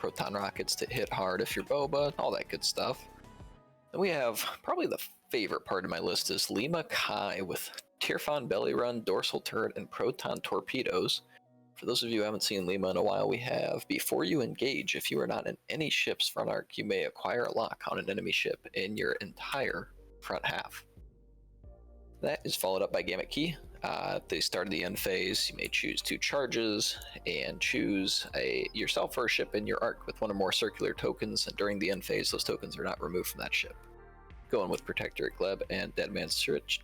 proton rockets to hit hard if you're Boba, all that good stuff. Then we have probably the favorite part of my list is Lima Kai with Tirfon Belly Run, Dorsal Turret, and Proton Torpedoes. For those of you who haven't seen Lima in a while, we have Before you engage, if you are not in any ship's front arc, you may acquire a lock on an enemy ship in your entire front half. That is followed up by Gamut Key. At the start of the end phase, you may choose 2 charges and choose yourself or a ship in your arc with 1 or more circular tokens, and during the end phase, those tokens are not removed from that ship. Going with Protectorate Gleb and Deadman's Switch,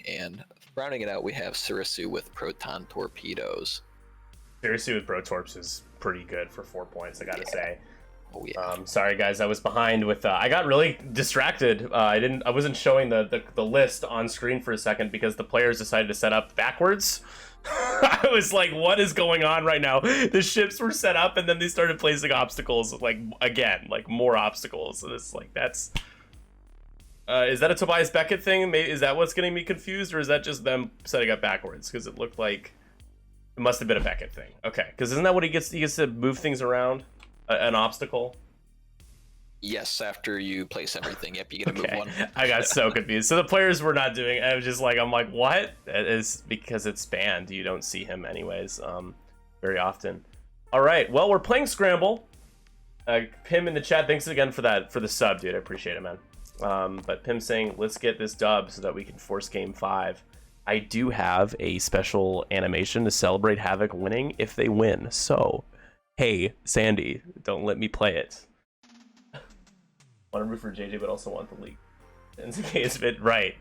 and rounding it out, we have Sirisu with Proton Torpedoes. Sirisu with Pro Torps is pretty good for 4 points, I gotta say. Oh yeah. Sorry guys, I was behind with. I got really distracted. I wasn't showing the list on screen for a second because the players decided to set up backwards. I was like, what is going on right now? The ships were set up and then they started placing obstacles, like more obstacles. And it's like, that's. Is that a Tobias Beckett thing? Is that what's getting me confused, or is that just them setting up backwards? Because it looked like it must have been a Beckett thing. Okay, because isn't that what he gets? He gets to move things around, an obstacle. Yes, after you place everything, yep, you get to move one. I got so confused. So the players were not doing. I was just like, I'm like, what? It is because it's banned. You don't see him anyways, very often. All right, well, we're playing Scramble. Pim in the chat, thanks again for the sub, dude. I appreciate it, man. But Pim saying, let's get this dub so that we can force game 5. I do have a special animation to celebrate Havoc winning if they win. So, hey, Sandy, don't let me play it. Want to root for JJ, but also want the league. NCX is fit. Right.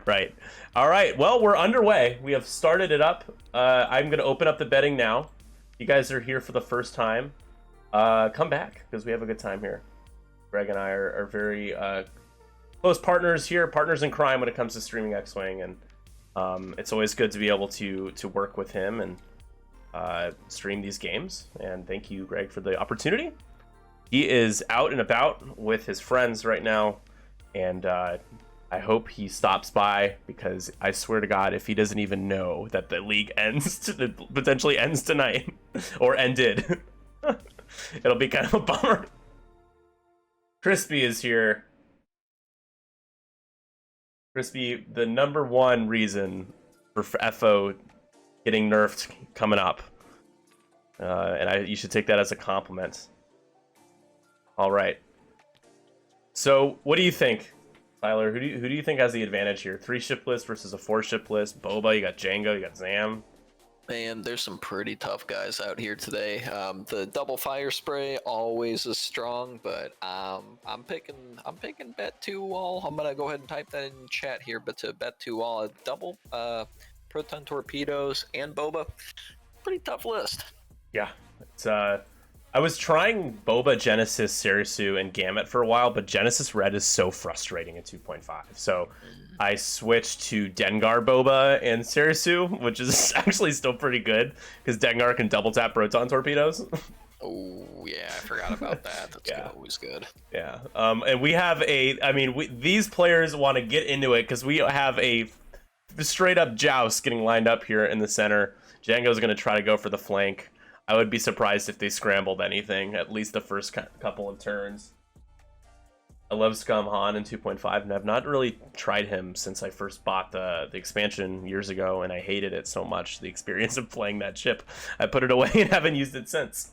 All right, well, we're underway. We have started it up. I'm going to open up the betting now. You guys are here for the first time. Come back, because we have a good time here. Greg and I are very... close partners here, partners in crime when it comes to streaming X-Wing, and it's always good to be able to work with him and stream these games. And thank you, Greg, for the opportunity. He is out and about with his friends right now, and I hope he stops by, because I swear to God, if he doesn't even know that the league potentially ends tonight or ended, it'll be kind of a bummer. Crispy is here. Crispy, the number 1 reason for FO getting nerfed coming up, and you should take that as a compliment. All right. So, what do you think, Tyler? Who do you think has the advantage here? 3 ship list versus a 4 ship list. Boba, you got Django, you got Zam. Man, there's some pretty tough guys out here today. The double fire spray always is strong, but I'm picking bet 2 all. I'm gonna go ahead and type that in chat here. But to bet 2 all, a double proton torpedoes and Boba, pretty tough list. Yeah, it's I was trying Boba, Genesis, Sirisu, and Gamut for a while, but Genesis Red is so frustrating at 2.5. So I switched to Dengar, Boba, and Sirisu, which is actually still pretty good, because Dengar can double tap proton torpedoes. Oh, yeah, I forgot about that. That's Yeah. always good. Yeah, and we have these players want to get into it, because we have a straight up joust getting lined up here in the center. Django's going to try to go for the flank. I would be surprised if they scrambled anything, at least the first couple of turns. I love Scum Han in 2.5, and I've not really tried him since I first bought the expansion years ago, and I hated it so much, the experience of playing that ship. I put it away and haven't used it since.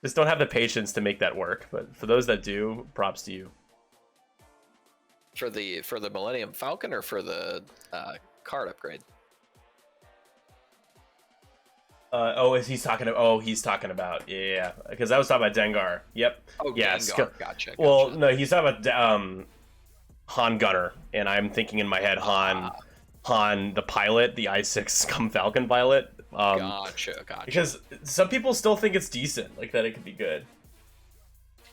Just don't have the patience to make that work, but for those that do, props to you. For the Millennium Falcon or for the card upgrade? He's talking about yeah, because I was talking about Dengar. Yep. Oh, yeah, Dengar. Gotcha. Well, no, he's talking about Han Gunner, and I'm thinking in my head Han the pilot, the I-6 Scum Falcon pilot. Gotcha. Because some people still think it's decent, like that it could be good.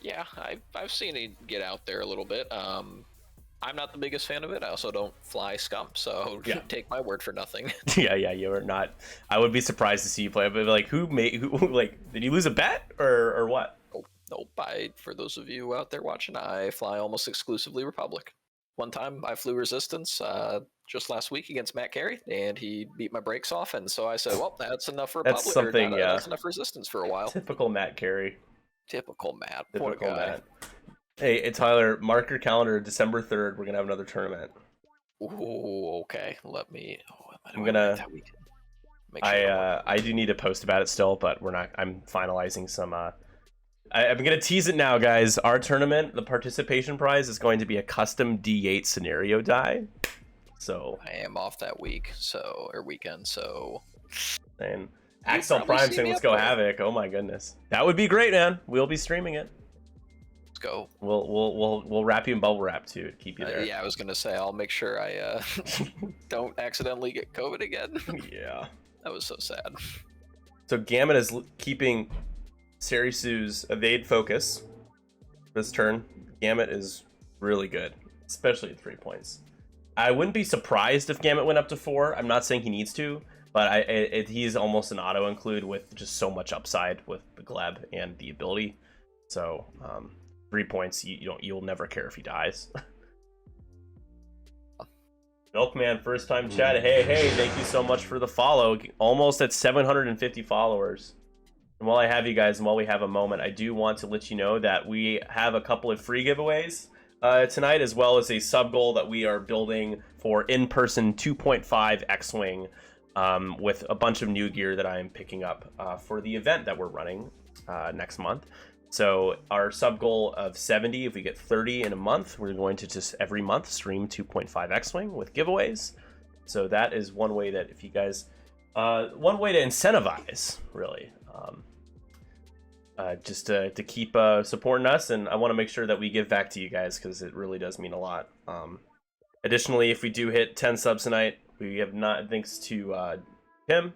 Yeah, I've seen it get out there a little bit. I'm not the biggest fan of it. I also don't fly Scum, so take my word for nothing. yeah, you're not. I would be surprised to see you play, but like, who did you lose a bet or what? Nope. For those of you out there watching, I fly almost exclusively Republic. One time I flew Resistance just last week against Matt Carey, and he beat my brakes off, and so I said, well, that's enough Republic. That's something, that's enough Resistance for a while. Typical Matt Carey. Typical Matt. What a Typical guy. Matt. Hey, Tyler, mark your calendar. December 3rd, we're gonna have another tournament. Ooh, okay. Let me. I'm gonna. That weekend. Make sure I do need to post about it still, but we're not. I'm finalizing some. I'm gonna tease it now, guys. Our tournament, the participation prize is going to be a custom D8 scenario die. So I am off that week, or weekend. So. And Axel Prime saying, "Let's go Havoc." Oh my goodness, that would be great, man. We'll be streaming it. Let's go. We'll wrap you in bubble wrap too to keep you there. Yeah, I was gonna say I'll make sure I don't accidentally get COVID again. Yeah, that was so sad. So Gambit is keeping Sarisu's evade focus this turn. Gambit is really good, especially at 3 points. I wouldn't be surprised if Gambit went up to 4. I'm not saying he needs to, but he's almost an auto include with just so much upside with the Gleb and the ability. So 3 points, you'll never care if he dies. Milkman, first time chat. Hey, thank you so much for the follow. Almost at 750 followers. And while I have you guys, and while we have a moment, I do want to let you know that we have a couple of free giveaways tonight, as well as a sub goal that we are building for in-person 2.5 X-Wing with a bunch of new gear that I am picking up for the event that we're running next month. So our sub goal of 70, if we get 30 in a month, we're going to just every month stream 2.5 X-Wing with giveaways. So that is one way that if you guys, one way to incentivize, really, just to keep supporting us. And I want to make sure that we give back to you guys because it really does mean a lot. Additionally, if we do hit 10 subs tonight, we have not, thanks to Tim,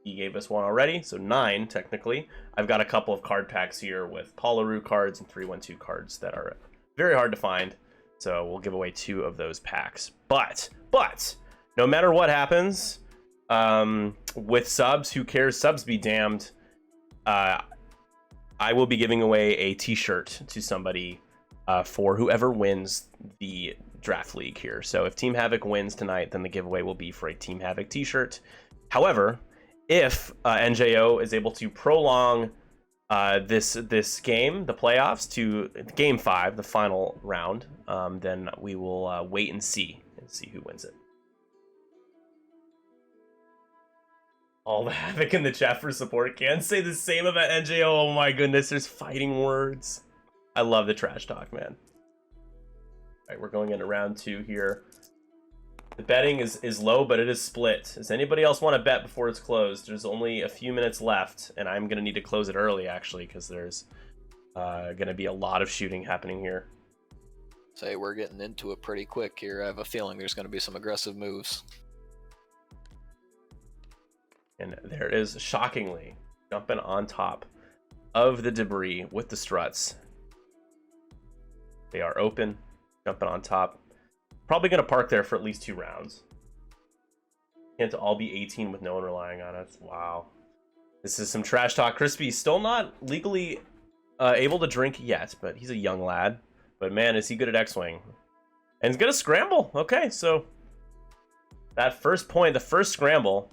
he gave us one already, so 9 technically. I've got a couple of card packs here with Paularoo cards and 312 cards that are very hard to find, so we'll give away 2 of those packs. But no matter what happens with subs, who cares? Subs be damned. I will be giving away a t-shirt to somebody for whoever wins the draft league here. So if Team Havoc wins tonight, then the giveaway will be for a Team Havoc t-shirt. However, if NJO is able to prolong this game, the playoffs, to Game 5, the final round, then we will wait and see who wins it. All the Havoc in the chat for support. Can't say the same about NJO. Oh my goodness, there's fighting words. I love the trash talk, man. All right, we're going into round 2 here. The betting is low, but it is split. Does anybody else want to bet before it's closed? There's only a few minutes left, and I'm going to need to close it early, actually, because there's going to be a lot of shooting happening here. Say we're getting into it pretty quick here. I have a feeling there's going to be some aggressive moves. And there is, shockingly, jumping on top of the debris with the struts. They are open, jumping on top. Probably going to park there for at least 2 rounds. Can't all be 18 with no one relying on us. Wow. This is some trash talk. Crispy still not legally able to drink yet, but he's a young lad. But man, is he good at X-Wing. And he's going to scramble. Okay, so that first point, the first scramble,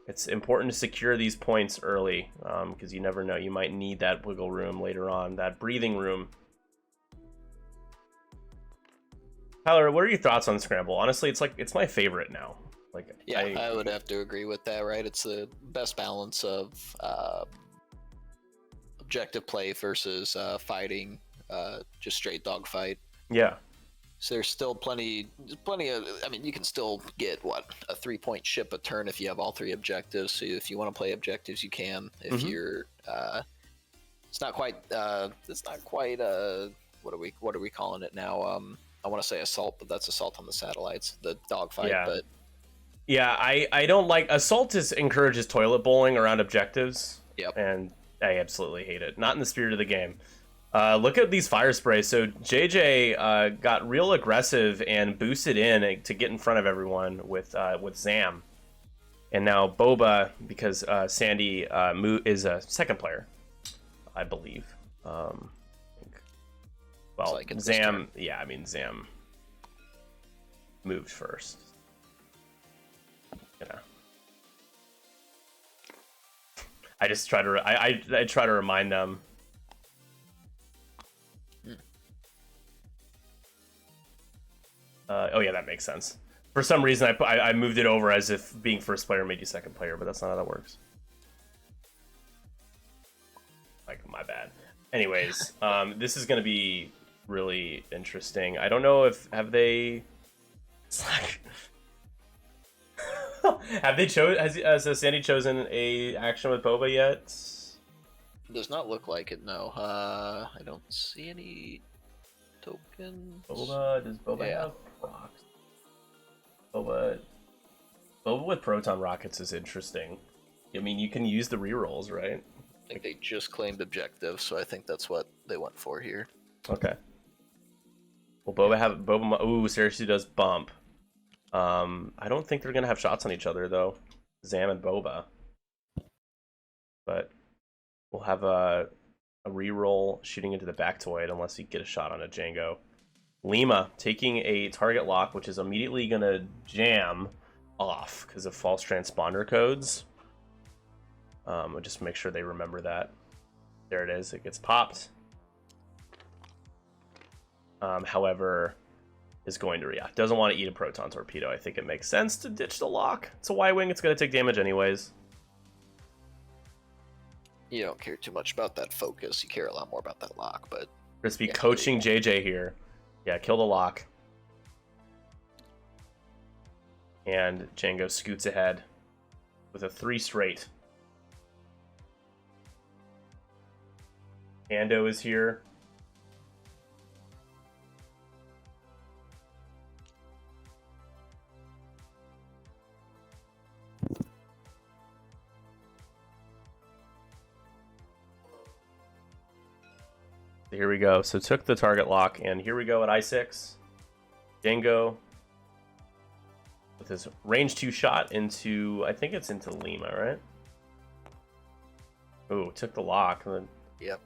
it's important to secure these points early because you never know. You might need that wiggle room later on, that breathing room. Tyler, what are your thoughts on Scramble? Honestly, it's my favorite now. Like, yeah, I would have to agree with that. Right, it's the best balance of objective play versus fighting, just straight dogfight. Yeah. So there's still plenty of. I mean, you can still get a 3-point ship a turn if you have all 3 objectives. So if you want to play objectives, you can. If you're, it's not quite. What are we calling it now? I want to say assault, but that's assault on the satellites, the dogfight. Yeah. But yeah, I don't like assault. Encourages toilet bowling around objectives. Yep. And I absolutely hate it. Not in the spirit of the game. Look at these fire sprays. So JJ got real aggressive and boosted in to get in front of everyone with Zam. And now Boba, because Sandy is a second player, I believe. Well, like Zam, yeah, I mean, Zam moved first. I just try to I try to remind them. Oh yeah, that makes sense. For some reason, I moved it over as if being first player made you second player, but that's not how that works. Like, my bad. Anyways, this is gonna be really interesting. I don't know if have they have they has Sandy chosen a action with Boba yet? Does not look like it. No. I don't see any tokens. Does Boba have rocks? Boba with proton rockets is interesting. I mean, you can use the rerolls, right? I think they just claimed objective, so I think that's what they went for here. Okay. Well, Boba. Ooh, seriously does bump. I don't think they're gonna have shots on each other though, Zam and Boba. But we'll have a reroll shooting into the Bactoid unless you get a shot on a Django. Lima taking a target lock, which is immediately gonna jam off because of false transponder codes. I'll just make sure they remember that. There it is. It gets popped. However, is going to react. Doesn't want to eat a proton torpedo. I think it makes sense to ditch the lock. It's a Y-wing. It's going to take damage anyways. You don't care too much about that focus. You care a lot more about that lock, but... Crispy coaching JJ here. Yeah, kill the lock. And Django scoots ahead with a 3 straight. Ando is here. Here we go. So took the target lock, and here we go at I6. Django with his range 2 shot into, I think it's into Lima, right? Ooh, took the lock. Yep.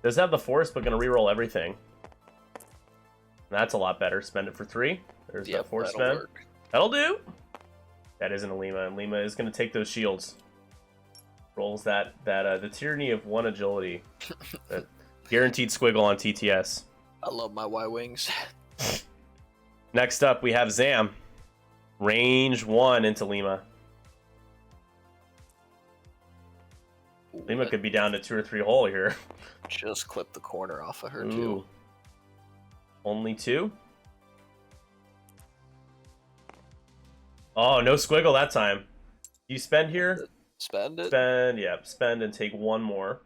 Does have the force, but gonna reroll everything. That's a lot better. Spend it for 3. There's that force spend. That'll do. That isn't a Lima, and Lima is gonna take those shields. Rolls the tyranny of 1 agility. That guaranteed squiggle on TTS. I love my Y-wings. Next up, we have Zam. Range 1 into Lima. Lima could be down to 2 or 3 hole here. Just clip the corner off of her, Ooh. too. Only 2? Oh, no squiggle that time. You spend here? Spend it? Spend, yeah. Spend and take 1 more.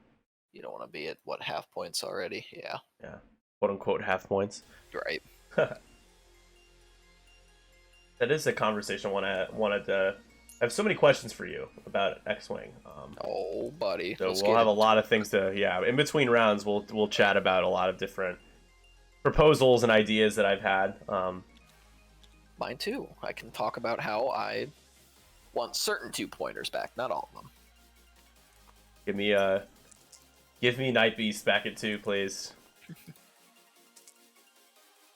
You don't want to be at, what, half points already? Yeah. Yeah. Quote-unquote half points. Right. That is a conversation I wanted to... I have so many questions for you about X-Wing. Oh, buddy. So we'll have a lot of things to... Yeah, in between rounds, we'll chat about a lot of different proposals and ideas that I've had. Mine, too. I can talk about how I want certain 2-pointers back, not all of them. Give me Night Beast back at 2, please.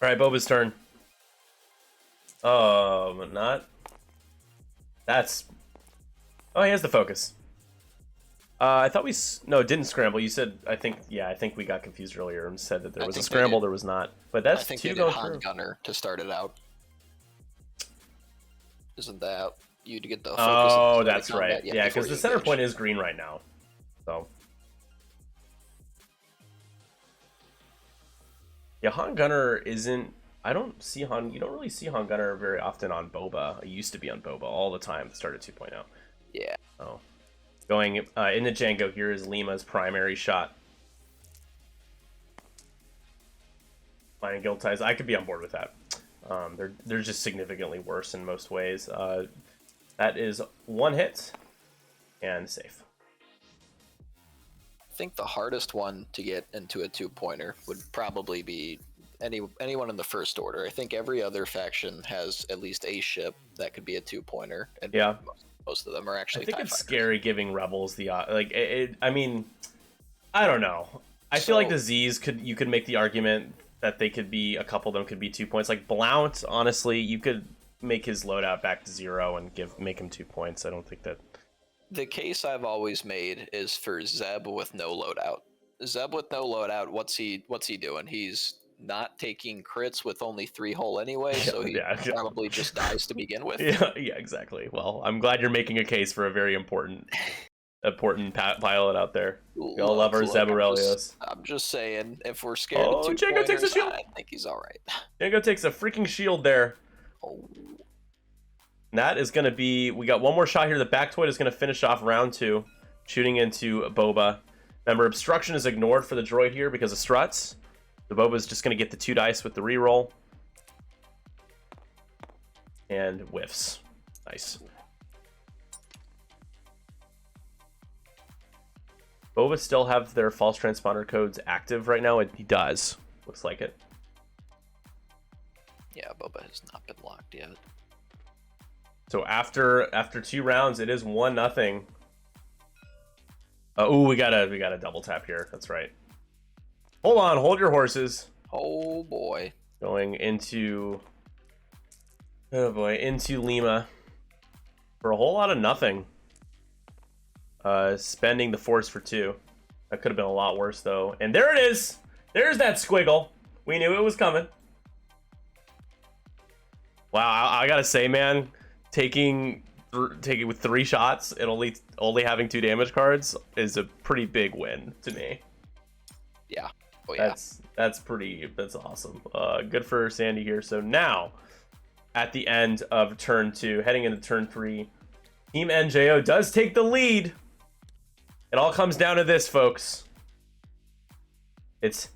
Alright, Boba's turn. Oh, not... That's... Oh, he has the focus. I thought we... No, it didn't scramble. You said... I think we got confused earlier and said that there was a scramble. There was not. But that's 2 going through. Han Gunner to start it out. Isn't that... You to get the focus? Oh, that's right. Yeah, because the center point is green right now. So... Yeah, Han Gunner isn't... I don't see Han... You don't really see Han Gunner very often on Boba. I used to be on Boba all the time. Started 2.0. Yeah. Oh. Going into Django, here is Lima's primary shot. Flying guild ties. I could be on board with that. They're just significantly worse in most ways. That is 1 hit and safe. I think the hardest one to get into a 2-pointer would probably be anyone in the First Order. I think every other faction has at least a ship that could be a 2-pointer, and yeah, most of them are actually. I think TIE it's fighters. Scary giving rebels the I mean, I don't know. I feel like the Z's you could make the argument that they could be a couple of them could be 2 points. Like Blount, honestly, you could make his loadout back to 0 and make him 2 points. I don't think that the case I've always made is for Zeb with no loadout. Zeb with no loadout, what's he doing? He's not taking crits with only 3 hull anyway, so he probably just dies to begin with. Yeah, exactly. Well, I'm glad you're making a case for a very important pilot out there. We all love our Zeb Aurelios. I'm just saying, if we're scared of 2 Django takes a shield. I think he's all right. Django takes a freaking shield there. Oh. And that is going to be... We got one more shot here. The Bactoid is going to finish off round 2, shooting into Boba. Remember, obstruction is ignored for the droid here because of struts. The Boba is just going to get the 2 dice with the reroll. And whiffs. Nice. Boba still have their false transponder codes active right now, and he does. Looks like it. Yeah, Boba has not been locked yet. So after 2 rounds, it is 1-0. Ooh, we got a double tap here. That's right. Hold on, hold your horses. Oh boy. Going into... Oh boy, into Lima. For a whole lot of nothing. Spending the force for 2. That could have been a lot worse though. And there it is! There's that squiggle. We knew it was coming. Wow, I gotta say, man, taking with 3 shots and only having 2 damage cards is a pretty big win to me. Yeah. Oh yeah. That's awesome. Good for Sandy here. So now, at the end of turn 2, heading into turn 3, Team NJO does take the lead. It all comes down to this, folks. It's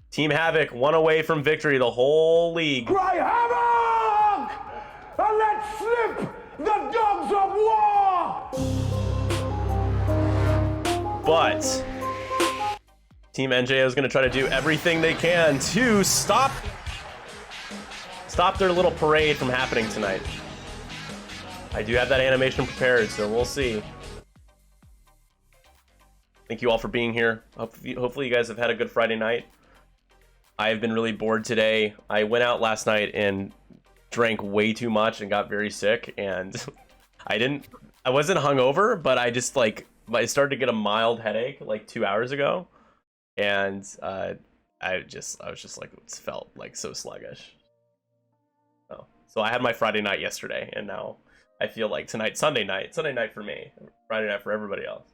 Team Havoc, 1 away from victory, the whole league. Cry Havoc! And let slip the dogs of war! But Team NJO is going to try to do everything they can to stop their little parade from happening tonight. I do have that animation prepared, so we'll see. Thank you all for being here. Hopefully you guys have had a good Friday night. I have been really bored today. I went out last night and drank way too much and got very sick, and I wasn't hungover, but I started to get a mild headache like 2 hours ago, and I was just like, it felt like so sluggish. So I had my Friday night yesterday, and now I feel like tonight, Sunday night for me, Friday night for everybody else.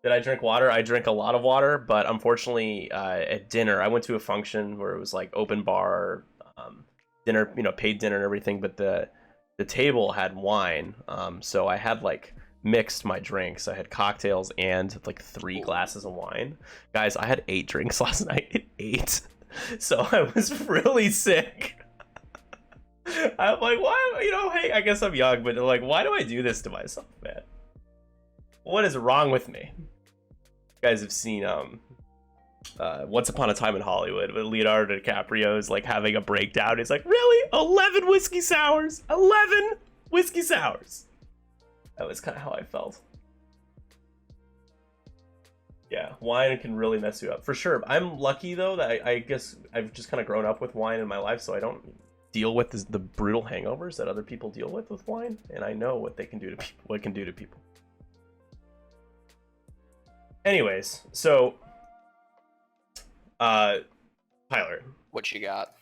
Did I drink water? I drank a lot of water, but unfortunately, at dinner, I went to a function where it was like open bar, dinner, paid dinner and everything, but the table had wine, so I had like mixed my drinks. I had cocktails and like 3 glasses of wine. Guys, I had 8 drinks last night. 8. So I was really sick. I'm like, why? Hey, I guess I'm young, but like, why do I do this to myself, man? What is wrong with me? You guys have seen Once Upon a Time in Hollywood, with Leonardo DiCaprio is like having a breakdown. He's like, really? 11 whiskey sours? 11 whiskey sours? That was kind of how I felt. Yeah, wine can really mess you up for sure. I'm lucky though that I guess I've just kind of grown up with wine in my life, so I don't deal with the brutal hangovers that other people deal with wine, and I know what they can do to people. What it can do to people. Anyways, so Tyler, What you got?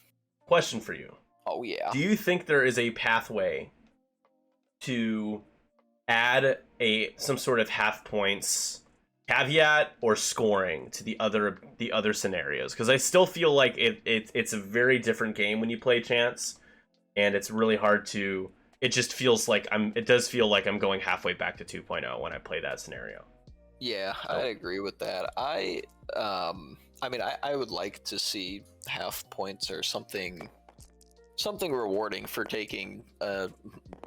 question for you. Oh yeah. Do you think there is a pathway to add some sort of half points caveat or scoring to the other scenarios? Because I still feel like it's a very different game when you play chance, and it's really hard to. It just feels like it does feel like I'm going halfway back to 2.0 when I play that scenario. Yeah, I agree with that. I mean, I would like to see half points or something rewarding for taking a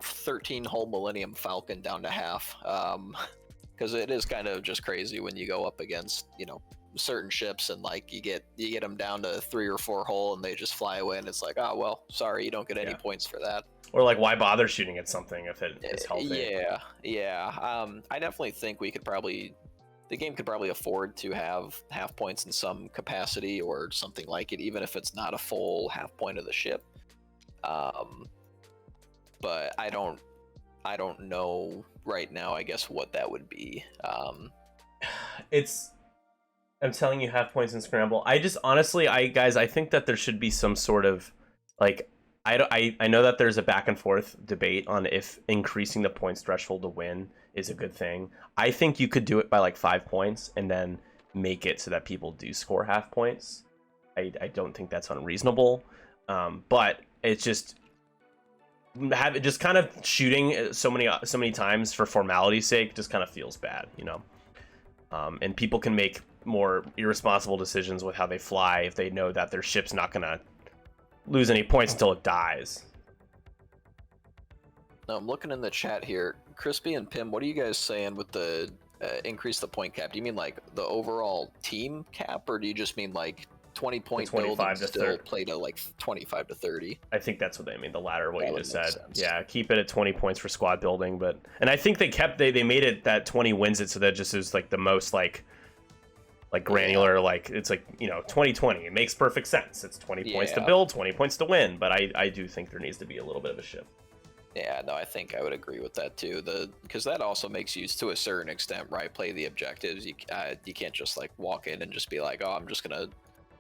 13-hull Millennium Falcon down to half. Because it is kind of just crazy when you go up against, certain ships and like you get them down to 3 or 4 hull and they just fly away, and it's like, oh well, sorry, you don't get any points for that. Or like, why bother shooting at something if it is healthy? Yeah. I definitely think the game could probably afford to have half points in some capacity or something like it, even if it's not a full half point of the ship. But I don't I don't know right now, I guess, what that would be. I'm telling you, half points in Scramble. I just honestly, I think that there should be some sort of like I know that there's a back and forth debate on if increasing the points threshold to win is a good thing. I think you could do it by like 5 points and then make it so that people do score half points. I don't think that's unreasonable, but it's just just kind of shooting so many times for formality's sake just kind of feels bad, you know. And people can make more irresponsible decisions with how they fly if they know that their ship's not gonna lose any points until it dies. Now I'm looking in the chat here. Crispy and Pim, what are you guys saying with the increase the point cap? Do you mean like the overall team cap, or do you just mean like 20 point build and still play to like 25 to 30? I think that's what they mean, the latter, what That you just would make said. sense. Yeah, keep it at 20 points for squad building, and I think they made it that 20 wins it, so that just is like the most like granular, like it's like, you know, 20-20. It makes perfect sense. It's 20 points to build, 20 points to win, but I do think there needs to be a little bit of a shift. Yeah, no, I think I would agree with that too. Because that also makes you, to a certain extent, right, play the objectives. You can't just like walk in and just be like, oh, I'm just gonna.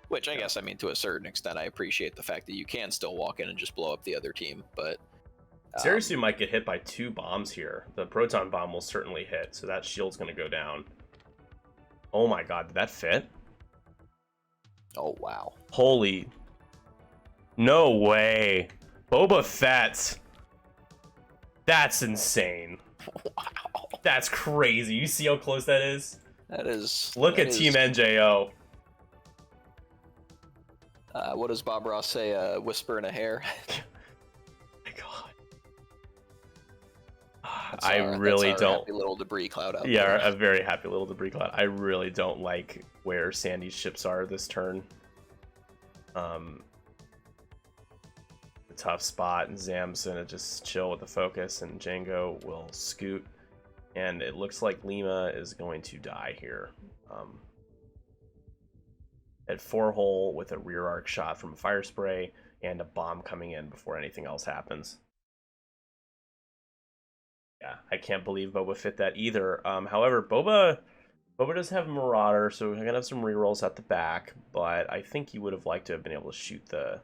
Which I guess, I mean, to a certain extent, I appreciate the fact that you can still walk in and just blow up the other team. But Seriously, might get hit by 2 bombs here. The proton bomb will certainly hit, so that shield's gonna go down. Oh my god, did that fit? Oh wow! Holy, no way, Boba Fett. That's insane. Wow, that's crazy. You see how close that is? That is. Look at Team NJO. What does Bob Ross say? Whisper in a hair. My god. That's I really that's our don't. happy little debris cloud out Yeah, there. a very happy little debris cloud. I really don't like where Sandy's ships are this turn. The tough spot, and Zam's gonna just chill with the focus, and Django will scoot. And it looks like Lima is going to die here. At 4-hole with a rear arc shot from a fire spray and a bomb coming in before anything else happens. Yeah, I can't believe Boba fit that either. However, Boba does have Marauder, so we're gonna have some rerolls at the back, but I think you would have liked to have been able to shoot the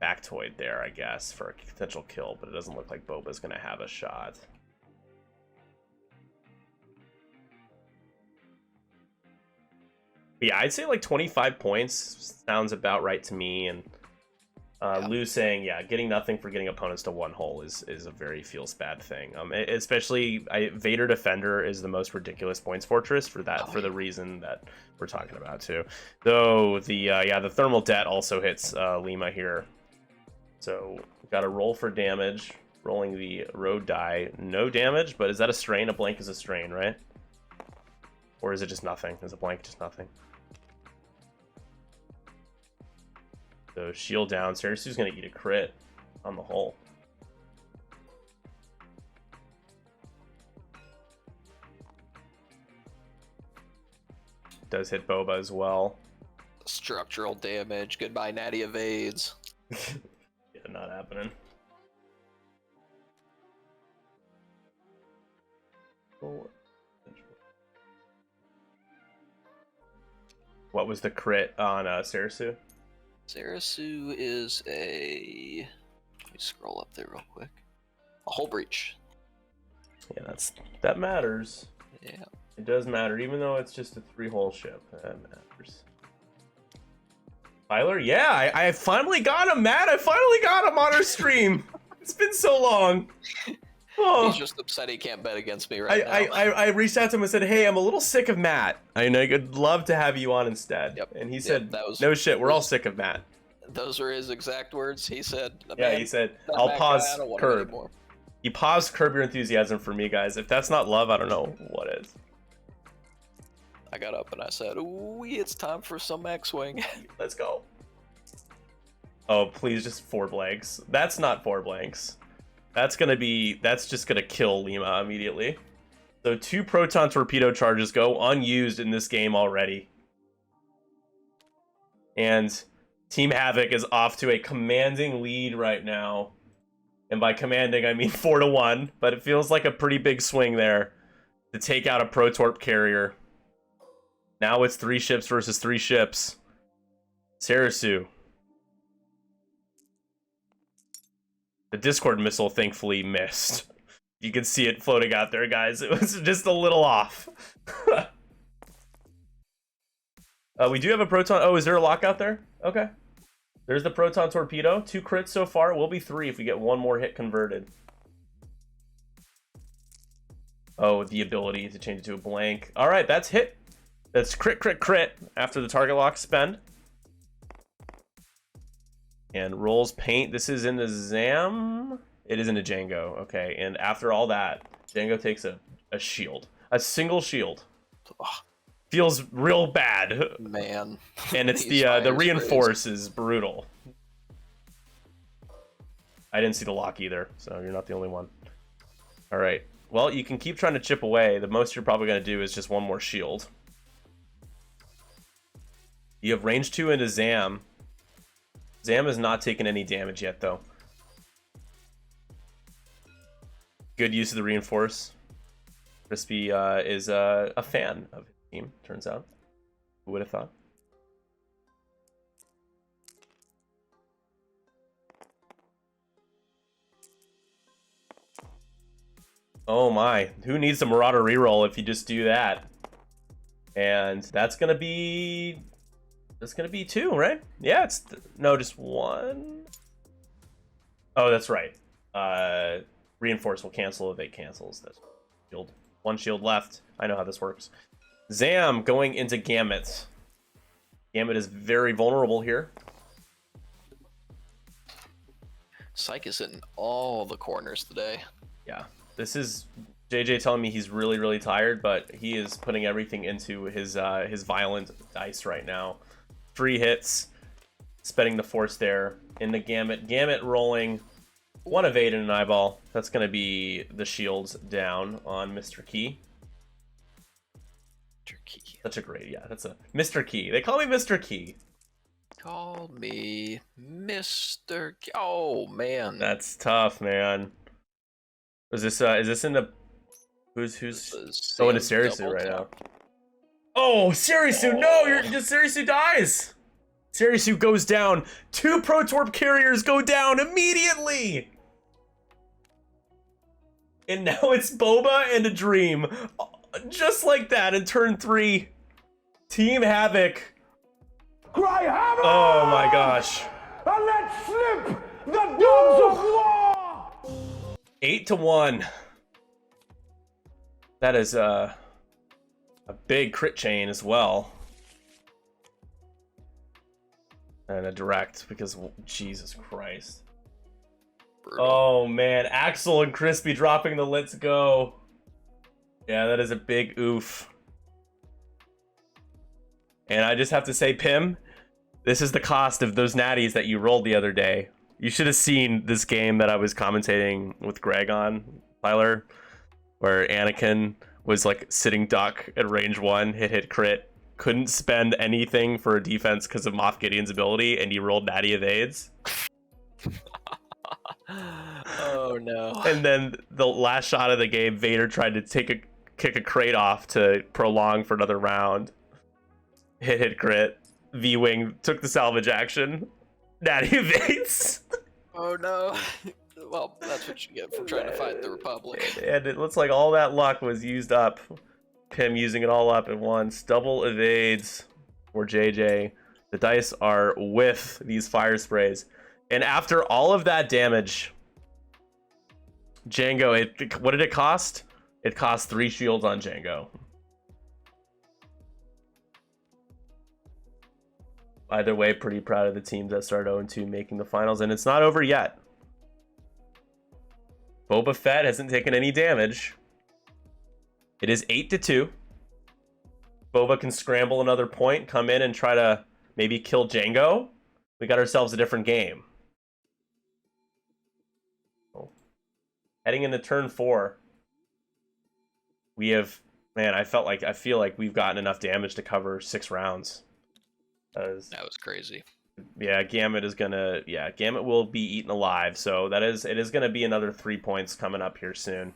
Factoid there, I guess, for a potential kill, but it doesn't look like Boba's gonna have a shot. Yeah, I'd say like 25 points sounds about right to me, and Lou saying, yeah, getting nothing for getting opponents to 1 hole is a very feels bad thing. Especially Vader Defender is the most ridiculous points fortress for that, for the reason that we're talking about too. Though the thermal debt also hits Lima here, so we've got to roll for damage. Rolling the road die, no damage, but is that a strain? A blank is a strain, right? Or is it just nothing? Is a blank just nothing? So shield down. Sarasu's gonna eat a crit on the hull. Does hit Boba as well. Structural damage. Goodbye, Natty evades. Yeah, not happening. What was the crit on Sarasu? Sarasu is a. Let me scroll up there real quick. A hull breach. Yeah, that matters. Yeah. It does matter, even though it's just a 3-hole ship. That matters. Tyler, yeah, I finally got him, Matt. I finally got him on our stream. It's been so long. Oh. He's just upset he can't bet against me right now. I reached out to him and said, hey, I'm a little sick of Matt. I would love to have you on instead. Yep. And he said, that was, no shit, we're all sick of Matt. Those were his exact words. He said, yeah, he said, I'll pause Curb. He paused Curb Your Enthusiasm for me, guys. If that's not love, I don't know what is. I got up and I said, ooh, it's time for some X-Wing. Let's go. Oh, please, just 4 blanks. That's not 4 blanks. That's just gonna kill Lima immediately. So 2 proton torpedo charges go unused in this game already. And Team Havoc is off to a commanding lead right now. And by commanding, I mean 4-1, but it feels like a pretty big swing there to take out a Protorp carrier. Now it's 3 ships versus 3 ships. Sarasu. The Discord missile thankfully missed. You can see it floating out there, guys. It was just a little off. We do have a Proton. Oh, is there a lockout there? Okay. There's the Proton Torpedo. 2 crits so far. It will be 3 if we get 1 more hit converted. Oh, the ability to change it to a blank. All right, that's hit. That's crit, crit, crit after the target lock spend. And rolls paint. This is in the Zam. It is in a Django. Okay, and after all that, Django takes a shield. A single shield. Ugh. Feels real bad. Man. And it's These the fire reinforce sprays. is brutal. I didn't see the lock either, so you're not the only one. All right. Well, you can keep trying to chip away. The most you're probably going to do is just 1 more shield. You have range 2 into Zam. Zam has not taken any damage yet, though. Good use of the reinforce. Crispy is a fan of his team, turns out. Who would have thought? Oh my, who needs a Marauder reroll if you just do that? And that's gonna be 2, right? Yeah, it's no, just 1. Oh, that's right. Reinforce will cancel if it cancels. That's shield. 1 shield left. I know how this works. Zam going into Gamut. Gamut is very vulnerable here. Psych is hitting all the corners today. Yeah, this is JJ telling me he's really, really tired, but he is putting everything into his violent dice right now. 3 hits, spending the force there in the Gamut. Gamut rolling 1 evade and an eyeball. That's going to be the shields down on Mr. Key. Mr. Key. Such a great, yeah, that's a Mr. Key. They call me Mr. Key. Call me Mr. Key. Oh, man. That's tough, man. Is this in the who's going to Sarasu right now? Oh, Sarasu, no, Sarasu dies. Sarasu goes down. 2 Protorp carriers go down immediately. And now it's Boba and a Dream. Just like that in turn 3. Team Havoc. Cry havoc! Oh my gosh. And let slip the dogs of war! 8-1. That is a big crit chain as well. And a direct because Jesus Christ. Brutal. Oh man, Axel and Crispy dropping the let's go. Yeah, that is a big oof. And I just have to say, Pim, this is the cost of those natties that you rolled the other day. You should have seen this game that I was commentating with Greg on, Tyler, where Anakin was like sitting duck at range 1, hit crit, couldn't spend anything for a defense because of Moff Gideon's ability, and he rolled natty evades. Oh no. And then the last shot of the game, Vader tried to kick a crate off to prolong for another round. Hit crit. V-Wing took the salvage action. Natty evades. Oh no. Well, that's what you get for trying to fight the Republic. And it looks like all that luck was used up. Pim using it all up at once. Double evades for JJ. The dice are with these fire sprays. And after all of that damage, Django, what did it cost? It cost 3 shields on Django. Either way, pretty proud of the teams that started 0-2 making the finals, and it's not over yet. Boba Fett hasn't taken any damage. It is 8-2. Boba can scramble another point, come in and try to maybe kill Django. We got ourselves a different game. Heading into turn 4, we have, man, I feel like we've gotten enough damage to cover 6 rounds. That was crazy. Yeah, Gamut is gonna. Yeah, Gamut will be eaten alive. So it is gonna be another 3 points coming up here soon.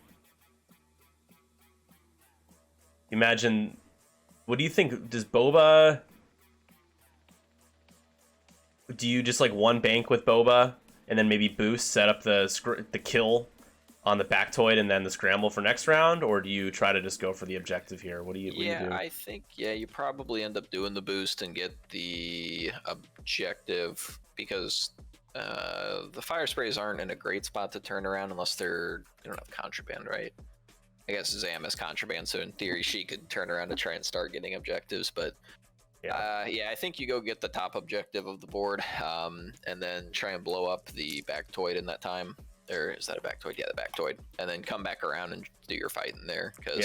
Imagine. What do you think? Does Boba? Do you just like one bank with Boba and then maybe boost, set up the kill on the Bactoid and then the scramble for next round, or do you try to just go for the objective here? What do you do? I think you probably end up doing the boost and get the objective because the fire sprays aren't in a great spot to turn around unless they don't have contraband, right? I guess Zam is contraband, so in theory she could turn around to try and start getting objectives, but I think you go get the top objective of the board, and then try and blow up the Bactoid in that time. Or is that a Bactoid? Yeah, the Bactoid. And then come back around and do your fight in there, because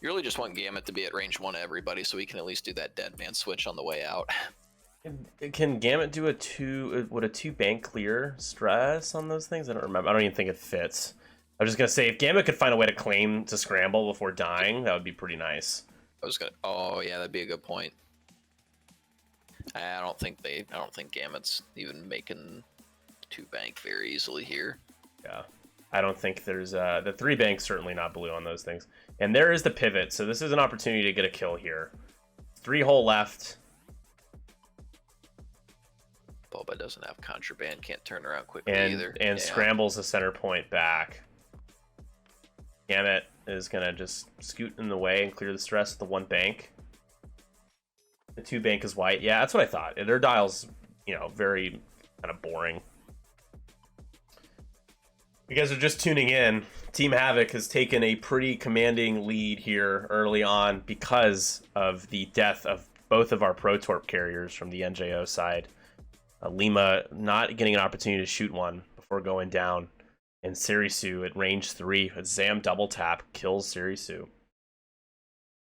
you really just want Gamut to be at range 1 of everybody, so we can at least do that dead man switch on the way out. Can Gamut do would a 2 bank clear stress on those things? I don't remember. I don't even think it fits. I was just gonna say, if Gamut could find a way to claim to scramble before dying, that would be pretty nice. Oh yeah, that'd be a good point. I don't think Gamut's even making 2 bank very easily here. Yeah, I don't think there's the 3 banks certainly not blue on those things. And there is the pivot, so this is an opportunity to get a kill here. 3 hole left. Boba doesn't have contraband, can't turn around quickly either. And scrambles the center point back. Gamut is gonna just scoot in the way and clear the stress with the 1 bank. The 2 bank is white. Yeah, that's what I thought. Their dial's, very kind of boring. If you guys are just tuning in, Team Havoc has taken a pretty commanding lead here early on because of the death of both of our Protorp carriers from the NJO side. Lima not getting an opportunity to shoot one before going down. And Sirisu at range 3, a Zam double tap kills Sirisu.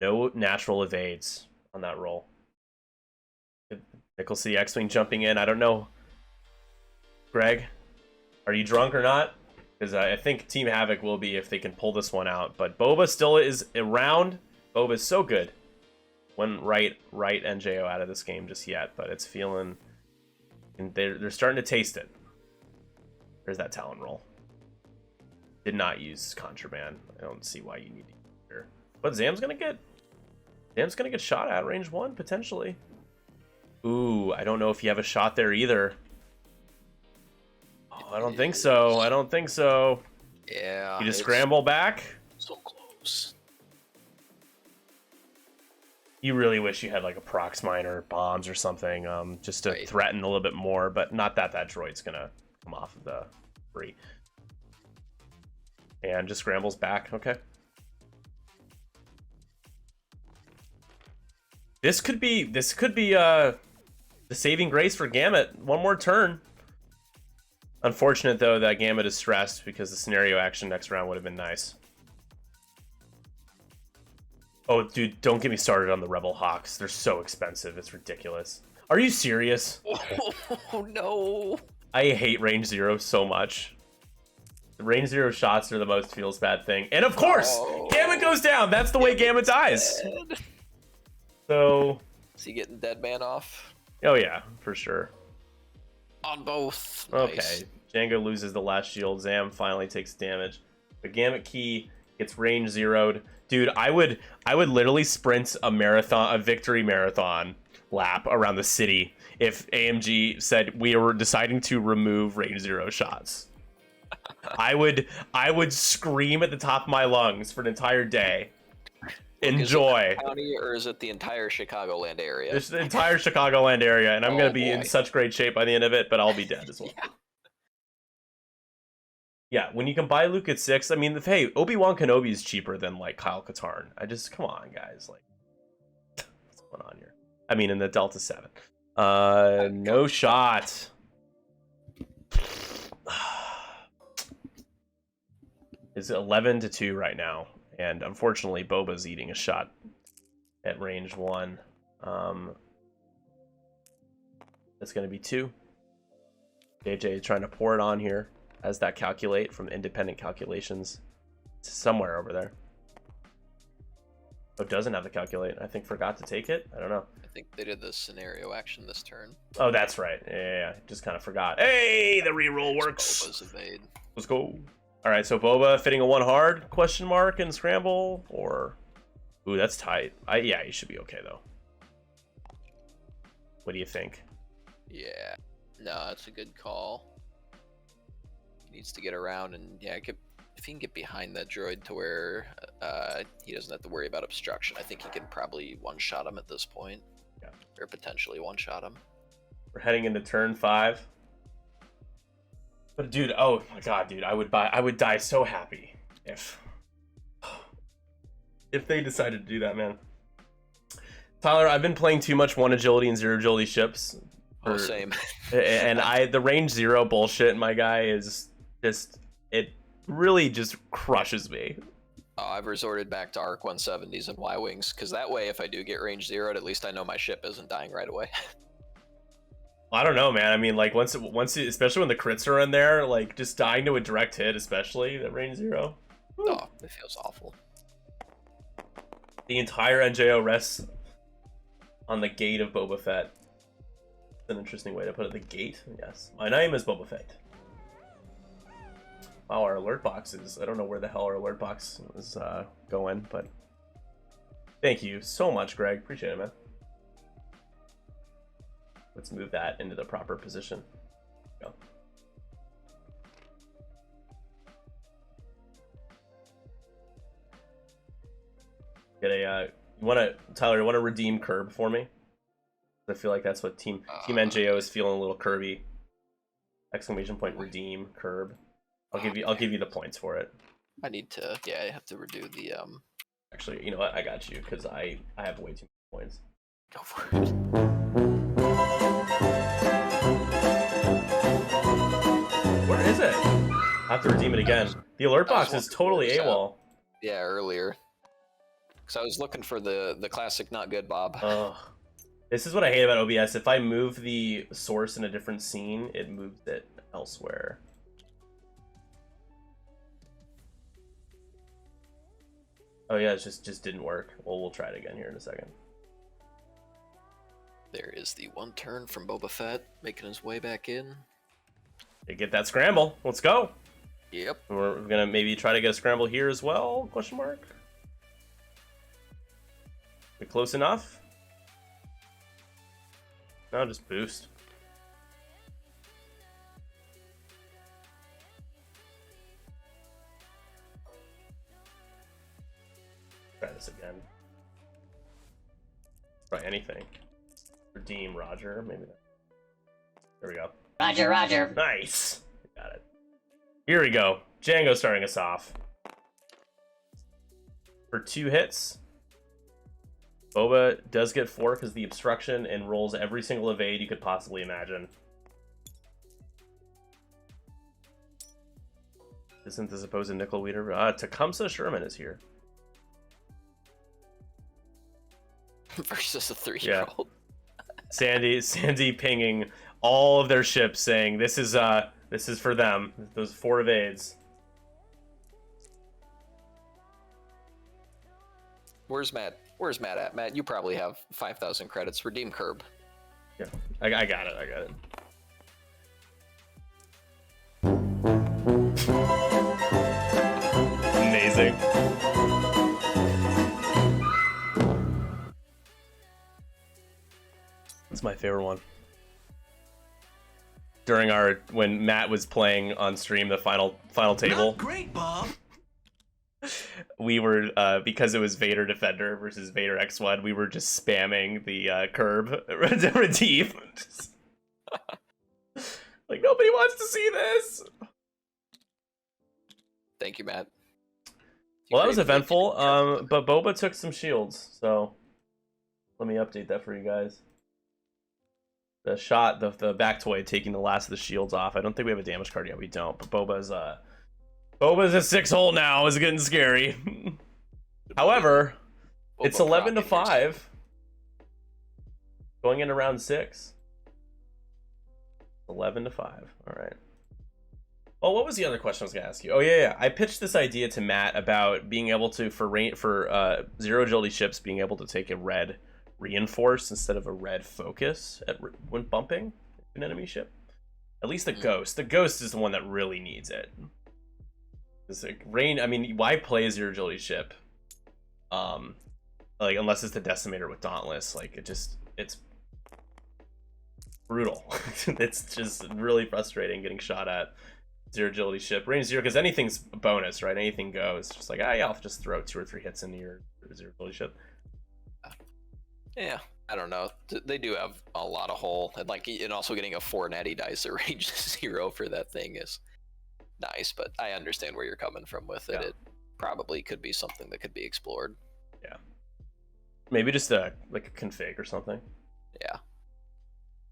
No natural evades on that roll. Nickel City X-Wing jumping in. I don't know. Greg, are you drunk or not? Because I think Team Havoc will be if they can pull this one out. But Boba still is around. Boba is so good. Wouldn't write NJO out of this game just yet, but it's feeling... And they're starting to taste it. There's that Talon roll. Did not use contraband. I don't see why you need to use it here. But Zam's gonna get shot at range 1 potentially. Ooh, I don't know if you have a shot there either. Oh, I don't think so. I don't think so. Yeah. You just scramble back. So close. You really wish you had like a prox miner, bombs or something, just to threaten a little bit more, but not that droid's gonna come off of the free. And just scrambles back. Okay. This could be the saving grace for Gamut. One more turn. Unfortunate though that Gamut is stressed because the scenario action next round would have been nice. Oh, dude, don't get me started on the Rebel Hawks. They're so expensive. It's ridiculous. Are you serious? Oh no. I hate range 0 so much. Range 0 shots are the most feels bad thing. And of course, Gamut goes down. That's the way Gamut dies. Dead. So... Is he getting dead man off? Oh yeah, for sure. On both. Okay. Nice. Django loses the last shield. Zam finally takes damage. The Gamut key gets range 0'd. Dude, I would literally sprint a victory marathon lap around the city if AMG said we were deciding to remove range 0 shots. I would scream at the top of my lungs for an entire day. Enjoy. Is it county or is it the entire Chicagoland area? It's the entire Chicagoland area, and I'm gonna be in such great shape by the end of it, but I'll be dead as well. Yeah, when you can buy Luke at 6, I mean, hey, Obi-Wan Kenobi is cheaper than like Kyle Katarn. Come on, guys, like, what's going on here? I mean, in the Delta 7. No shot. It's 11-2 right now, and unfortunately, Boba's eating a shot at range 1. That's going to be 2. JJ is trying to pour it on here. As that calculate from independent calculations, it's somewhere over there. Oh, doesn't have the calculate. I think forgot to take it. I don't know. I think they did the scenario action this turn. Oh, that's right. Yeah. Just kind of forgot. Hey, the reroll works. Boba's evade. Let's go. All right, so Boba fitting a 1 hard question mark and scramble, or ooh, that's tight. Yeah, he should be okay though. What do you think? Yeah, no, it's a good call. He needs to get around, and yeah, if he can get behind that droid to where he doesn't have to worry about obstruction, I think he can probably one-shot him at this point. Yeah. Or potentially one-shot him. We're heading into turn 5. But dude, oh my god, dude, I would die so happy if they decided to do that, man. Tyler, I've been playing too much 1 agility and 0 agility ships. Oh, same. And the range 0 bullshit, my guy, is just, it really just crushes me. I've resorted back to ARC 170s and Y-Wings, because that way, if I do get range 0'd, at least I know my ship isn't dying right away. I don't know, man. I mean, like, once especially when the crits are in there, like, just dying to a direct hit, especially, that range 0. Oh, it feels awful. The entire NJO rests on the gate of Boba Fett. That's an interesting way to put it. The gate? Yes. My name is Boba Fett. Wow, our alert box is... I don't know where the hell our alert box is going, but... Thank you so much, Greg. Appreciate it, man. Let's move that into the proper position. Go. Get a... Tyler, you want to redeem curb for me? I feel like that's what Team NJO is feeling, a little curby. Exclamation point redeem curb. I'll give you the points for it. I need to, yeah, I have to redo the Actually, you know what? I got you because I have way too many points. Go for it. Where is it? I have to redeem it again. The alert box is totally AWOL. Yeah, earlier. Because I was looking for the classic not good Bob. This is what I hate about OBS. If I move the source in a different scene, it moves it elsewhere. Oh yeah, it just didn't work. Well, we'll try it again here in a second. There is the 1 turn from Boba Fett, making his way back in. They get that scramble. Let's go. Yep. We're gonna maybe try to get a scramble here as well, question mark. We close enough? No, just boost. Try this again. Try anything. Redeem Roger, maybe that. There we go. Roger, Roger. Nice. Got it. Here we go. Django starting us off. For 2 hits. Boba does get 4 because the obstruction and rolls every single evade you could possibly imagine. Isn't the supposed nickel weeder? Tecumseh Sherman is here. Versus a 3-year-old. Yeah. Sandy pinging all of their ships saying this is for them. Those 4 evades. Where's Matt? Where's Matt at? Matt, you probably have 5,000 credits. Redeem curb. Yeah, I got it. Amazing. That's my favorite one. During when Matt was playing on stream the final table. Not great, Bob. We were because it was Vader Defender versus Vader X1, we were just spamming the curb to redeem. Like, nobody wants to see this. Thank you, Matt. Well, that was eventful, but Boba took some shields, so let me update that for you guys. The shot, the back toy taking the last of the shields off. I don't think we have a damage card yet. We don't, but Boba's a 6-hole now. Is getting scary. However, it's 11-5. Going into round 6. 11-5. All right. Well, what was the other question I was gonna ask you? Oh yeah. I pitched this idea to Matt about being able to for zero agility ships being able to take a red reinforce instead of a red focus when bumping an enemy ship. At least the ghost. The ghost is the one that really needs it. It's like rain. I mean, why play a zero agility ship? Like unless it's the decimator with dauntless. Like it's brutal. It's just really frustrating getting shot at. Zero agility ship, range 0, because anything's a bonus, right? Anything goes. Just like, yeah, I'll just throw 2 or 3 hits into your zero agility ship. Yeah, I don't know. They do have a lot of hull, and like, and also getting a 4 natty dice at range 0 for that thing is nice. But I understand where you're coming from with it. Yeah. It probably could be something that could be explored. Yeah, maybe just like a config or something. Yeah.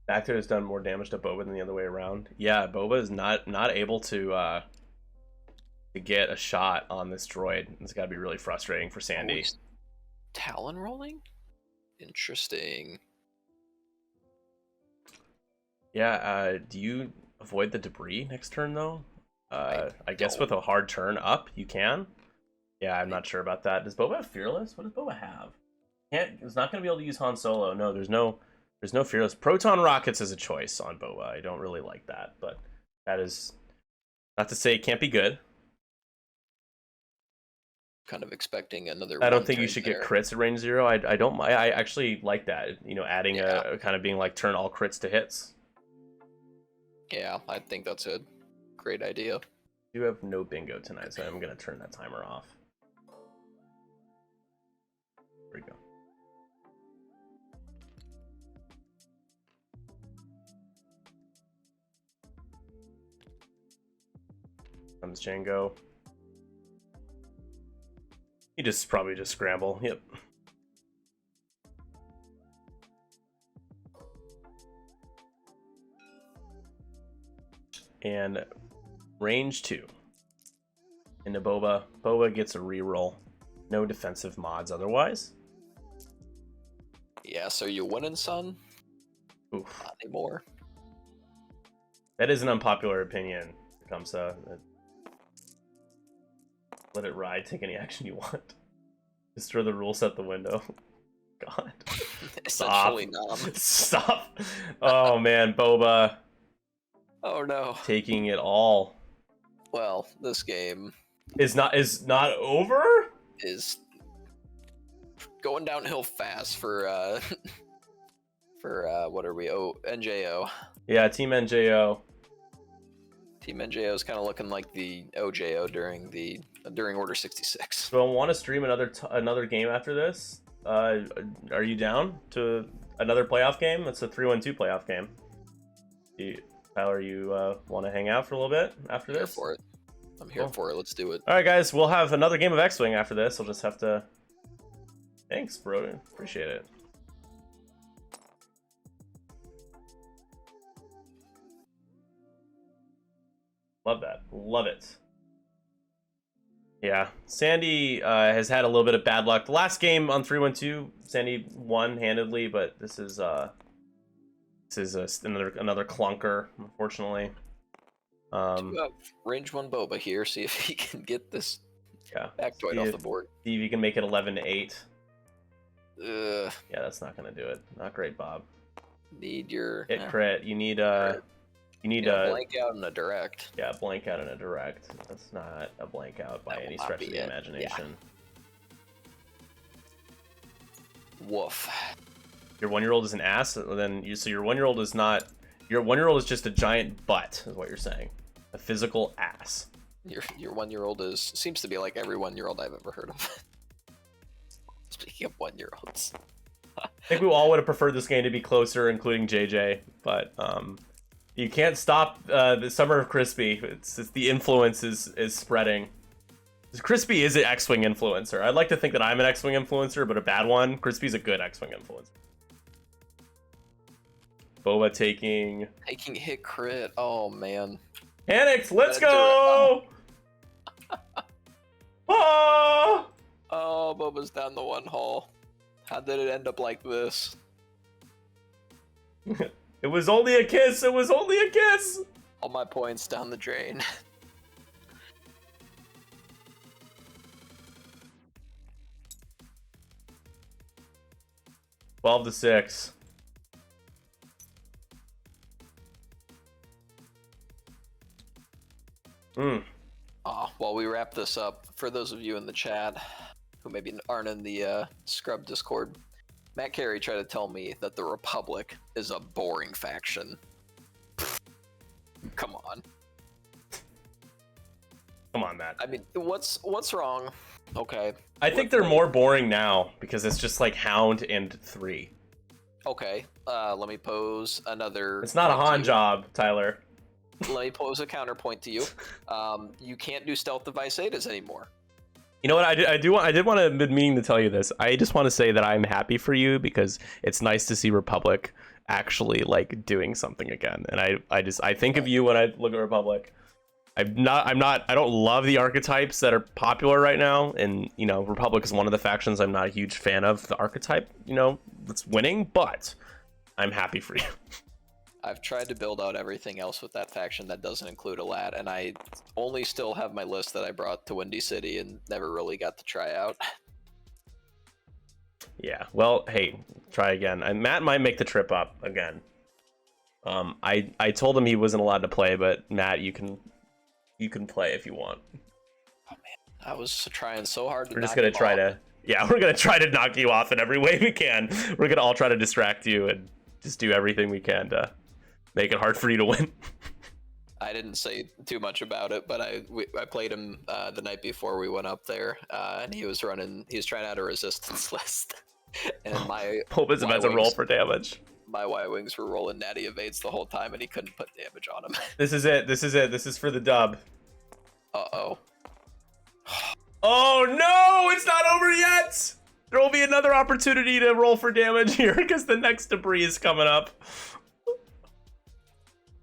Actor has done more damage to Boba than the other way around. Yeah, Boba is not able to get a shot on this droid. It's got to be really frustrating for Sandy. Oh, Talon rolling? Interesting. Yeah, do you avoid the debris next turn, though? I guess with a hard turn up, you can. Yeah, I'm not sure about that. Does Boba have Fearless? What does Boba have? It's not going to be able to use Han Solo. No, there's no Fearless. Proton rockets is a choice on Boba. I don't really like that, but that is not to say it can't be good. Kind of expecting another. I don't think you should get crits at range 0. I don't. I actually like that. You know, adding a kind of being like turn all crits to hits. Yeah, I think that's a great idea. You have no bingo tonight, so I'm gonna turn that timer off. There we go. Comes Django. He probably just scramble. Yep. And range 2. Into Boba. Boba gets a reroll. No defensive mods otherwise. Yeah, so you winning, son? Oof. Not anymore. That is an unpopular opinion, Kamsa. Let it ride, take any action you want. Just throw the rule set the window. God. Essentially not. Stop. Oh man, Boba. Oh no. Taking it all. Well, this game is not over? Is going downhill fast for what are we? Oh, NJO. Yeah, Team NJO. Team NJO is kind of looking like the OJO during Order 66. So I want to stream another game after this. Are you down to another playoff game? It's a 3-1-2 playoff game. Tyler, you want to hang out for a little bit after this? Here for it. I'm here for it. Let's do it. All right, guys. We'll have another game of X-Wing after this. I'll just have to... Thanks, bro. Appreciate it. Love that. Love it. Yeah, Sandy has had a little bit of bad luck. The last game on 3-1-2, Sandy won handedly, but this is another clunker, unfortunately. Do have range 1 Boba here. See if he can get this factoid off the board. See if you can make it 11-8. Yeah, that's not gonna do it. Not great, Bob. Need your hit crit. You need a blank out and a direct. Yeah, blank out and a direct. That's not a blank out by any stretch of the imagination. Yeah. Woof. Your 1-year-old is an ass. Then so your 1-year-old is not. Your 1-year-old is just a giant butt, is what you're saying. A physical ass. Your 1-year-old seems to be like every 1-year-old I've ever heard of. Speaking of 1-year-olds. I think we all would have preferred this game to be closer, including JJ, but you can't stop the summer of Crispy. It's the influence is spreading. Crispy is an X-Wing influencer. I'd like to think that I'm an X-Wing influencer, but a bad one. Crispy's a good X-Wing influencer. Boba taking hit crit. Oh man. Panics. Let's go. Oh. Oh, Boba's down the 1 hole. How did it end up like this? It was only a kiss. It was only a kiss. All my points down the drain. 12-6. While we wrap this up, for those of you in the chat who maybe aren't in the Scrub Discord, Matt Carey tried to tell me that the Republic is a boring faction. Come on. Come on, Matt. I mean, what's wrong? Okay. I think they're more boring now because it's just like Hound and 3. Okay. Let me pose another. It's not a Han job, Tyler. Let me pose a counterpoint to you. You can't do stealth device Zetas anymore. You know what? I did want to been meaning to tell you this. I just want to say that I'm happy for you because it's nice to see Republic actually like doing something again. And I think of you when I look at Republic. I don't love the archetypes that are popular right now, and you know, Republic is one of the factions I'm not a huge fan of. The archetype, you know, that's winning, but I'm happy for you. I've tried to build out everything else with that faction that doesn't include a lad, and I only still have my list that I brought to Windy City and never really got to try out. Yeah, well, hey, try again. Matt might make the trip up again. I told him he wasn't allowed to play, but Matt, you can play if you want. Oh man, I was trying so hard to. We're just gonna try to. Yeah, we're gonna try to knock you off in every way we can. We're gonna all try to distract you and just do everything we can to make it hard for you to win. I didn't say too much about it, but I played him the night before we went up there, and he was trying out a resistance list, and my Pope is about to roll for damage. My Y-Wings were rolling natty evades the whole time, and he couldn't put damage on him. This is it. This is for the dub. Uh-oh. Oh no, it's not over yet! There will be another opportunity to roll for damage here, because the next debris is coming up.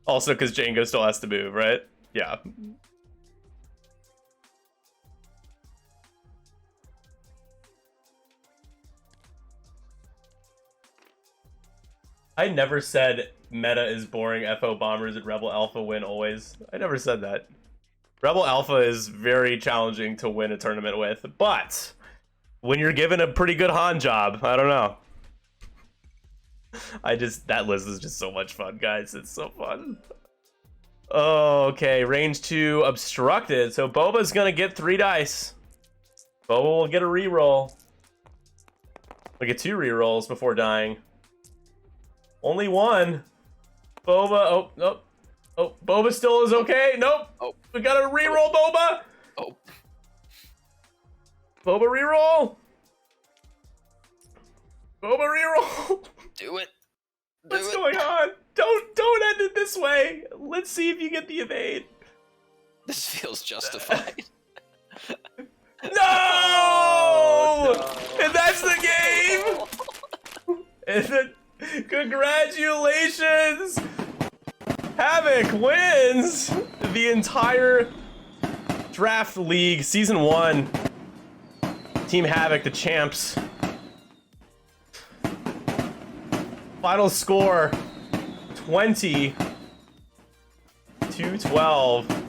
Also, because Django still has to move, right? Yeah. I never said meta is boring, FO bombers and Rebel Alpha win always. I never said that. Rebel Alpha is very challenging to win a tournament with, but when you're given a pretty good Han job, I don't know. That list is just so much fun, guys. It's so fun. Okay, range 2 obstructed. So Boba's gonna get 3 dice. Boba will get a reroll. We'll get 2 rerolls before dying. Only 1. Boba, oh, Boba still is okay. Nope. Oh. We gotta reroll Boba. Oh. Boba reroll. Boba reroll. Do it. What's going on? Don't end it this way. Let's see if you get the evade. This feels justified. No! Oh, no! And that's the game. And then, congratulations! Havoc wins the entire Draft League Season 1. Team Havoc, the champs. Final score 20-12.